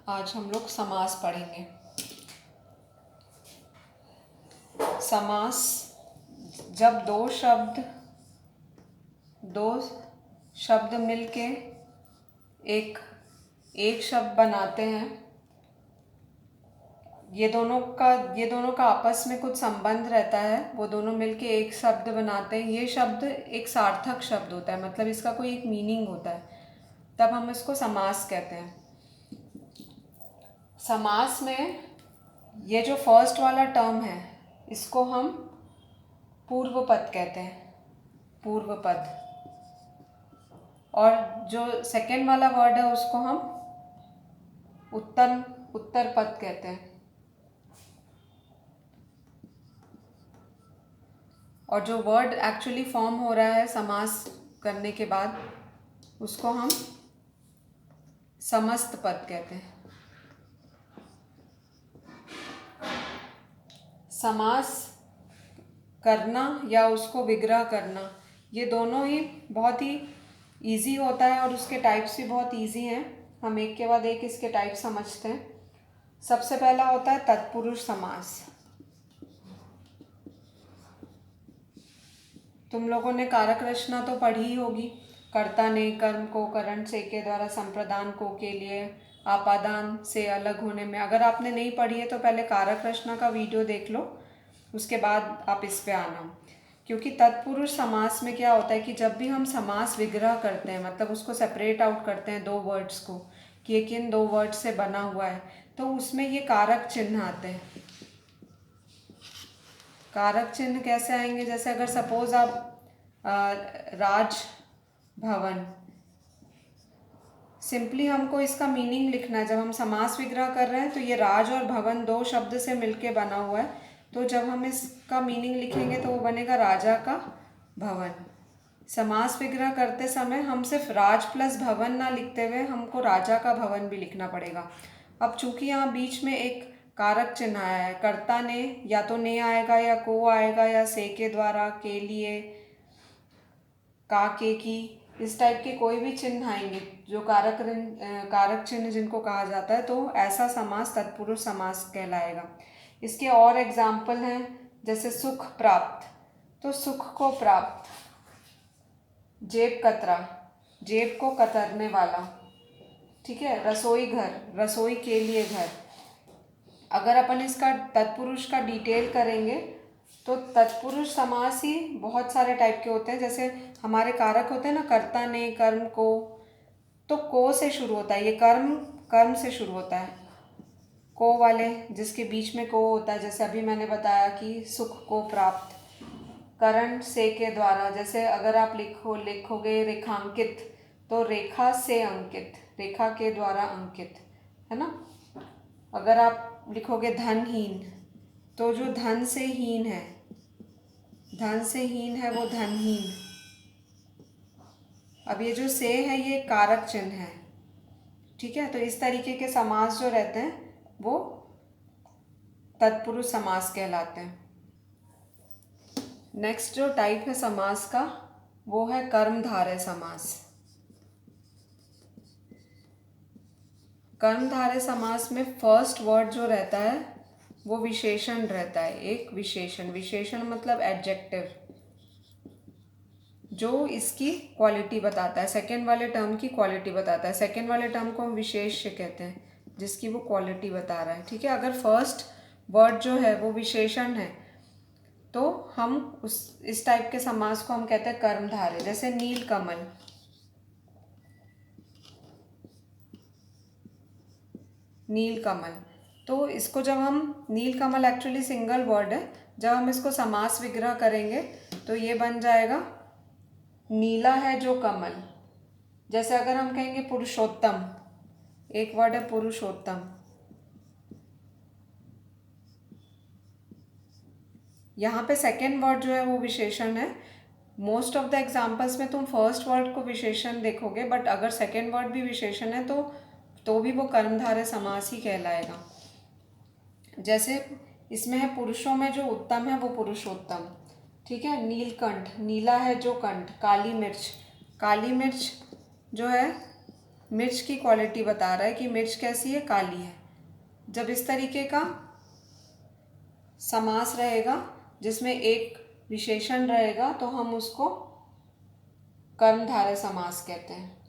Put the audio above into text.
आज हम लोग समास पढ़ेंगे। समास जब दो शब्द मिलके एक शब्द बनाते हैं, ये दोनों का आपस में कुछ संबंध रहता है, वो दोनों मिलके एक शब्द बनाते हैं। ये शब्द एक सार्थक शब्द होता है, मतलब इसका कोई एक मीनिंग होता है, तब हम इसको समास कहते हैं। समास में ये जो फर्स्ट वाला टर्म है इसको हम पूर्व पद कहते हैं, पूर्व पद। और जो सेकेंड वाला वर्ड है उसको हम उत्तर पद कहते हैं। और जो वर्ड एक्चुअली फॉर्म हो रहा है समास करने के बाद उसको हम समस्त पद कहते हैं। समास करना या उसको विग्रह करना, ये दोनों ही बहुत ही इजी होता है और उसके टाइप्स भी बहुत इजी हैं। हम एक के बाद एक इसके टाइप समझते हैं। सबसे पहला होता है तत्पुरुष समास। तुम लोगों ने कारक रचना तो पढ़ी ही होगी। कर्ता ने कर्म को करण से के द्वारा संप्रदान को के लिए आपादान से अलग होने में। अगर आपने नहीं पढ़ी है तो पहले कारक रचना का वीडियो देख लो, उसके बाद आप इस पे आना। क्योंकि तत्पुरुष समास में क्या होता है कि जब भी हम समास विग्रह करते हैं, मतलब उसको सेपरेट आउट करते हैं दो वर्ड्स को कि ये किन दो वर्ड से बना हुआ है, तो उसमें ये कारक चिन्ह आते हैं। कारक चिन्ह कैसे आएंगे? जैसे अगर सपोज आप राज भवन, सिंपली हमको इसका मीनिंग लिखना है। जब हम समास विग्रह कर रहे हैं तो ये राज और भवन दो शब्द से मिलके बना हुआ है, तो जब हम इसका मीनिंग लिखेंगे तो वो बनेगा राजा का भवन। समास विग्रह करते समय हम सिर्फ राज प्लस भवन ना लिखते हुए हमको राजा का भवन भी लिखना पड़ेगा। अब चूंकि यहाँ बीच में एक कारक चिन्ह आया है, कर्ता ने, या तो ने आएगा या को आएगा या से के द्वारा, के लिए, का, के की, इस टाइप के कोई भी चिन्ह आएंगे जो कारक चिन्ह जिनको कहा जाता है, तो ऐसा समास तत्पुरुष समास कहलाएगा। इसके और एग्जाम्पल हैं, जैसे सुख प्राप्त, तो सुख को प्राप्त। जेब कतरा, जेब को कतरने वाला, ठीक है। रसोई घर, रसोई के लिए घर। अगर अपन इसका तत्पुरुष का डिटेल करेंगे तो तत्पुरुष समास ही बहुत सारे टाइप के होते हैं। जैसे हमारे कारक होते हैं ना, कर्ता ने कर्म को, तो को से शुरू होता है, ये कर्म से शुरू होता है। को वाले जिसके बीच में को होता है, जैसे अभी मैंने बताया कि सुख को प्राप्त। करण से के द्वारा, जैसे अगर आप लिखोगे रेखांकित, तो रेखा से अंकित, रेखा के द्वारा अंकित, है ना। अगर आप लिखोगे धनहीन, तो जो धन से हीन है, धन से हीन है वो धनहीन। अब ये जो से है ये कारक चिन्ह है, ठीक है। तो इस तरीके के समास जो रहते हैं वो तत्पुरुष समास कहलाते हैं। नेक्स्ट जो टाइप है समास का वो है कर्मधारय समास। कर्मधारय समास में फर्स्ट वर्ड जो रहता है वो विशेषण रहता है, एक विशेषण। विशेषण मतलब एडजेक्टिव, जो इसकी क्वालिटी बताता है, सेकेंड वाले टर्म की क्वालिटी बताता है। सेकेंड वाले टर्म को हम विशेष्य कहते हैं, जिसकी वो क्वालिटी बता रहा है, ठीक है। अगर फर्स्ट वर्ड जो है वो विशेषण है तो हम इस टाइप के समास को हम कहते हैं कर्मधारय। जैसे नील कमल, नील कमल, तो इसको जब हम, Neel Kamal actually single word है, जब हम इसको समास विग्रह करेंगे तो ये बन जाएगा नीला है जो कमल। जैसे अगर हम कहेंगे पुरुषोत्तम, एक वर्ड है पुरुषोत्तम, यहाँ पे सेकेंड वर्ड जो है वो विशेषण है। मोस्ट ऑफ द एग्जाम्पल्स में तुम फर्स्ट वर्ड को विशेषण देखोगे, बट अगर सेकेंड वर्ड भी विशेषण है तो भी वो कर्मधारय समास ही कहलाएगा। जैसे इसमें है पुरुषों में जो उत्तम है वो पुरुषोत्तम, ठीक है। नीलकंठ, नीला है जो कंठ। काली मिर्च, काली मिर्च जो है मिर्च की क्वालिटी बता रहा है कि मिर्च कैसी है, काली है। जब इस तरीके का समास रहेगा जिसमें एक विशेषण रहेगा तो हम उसको कर्मधारय समास कहते हैं।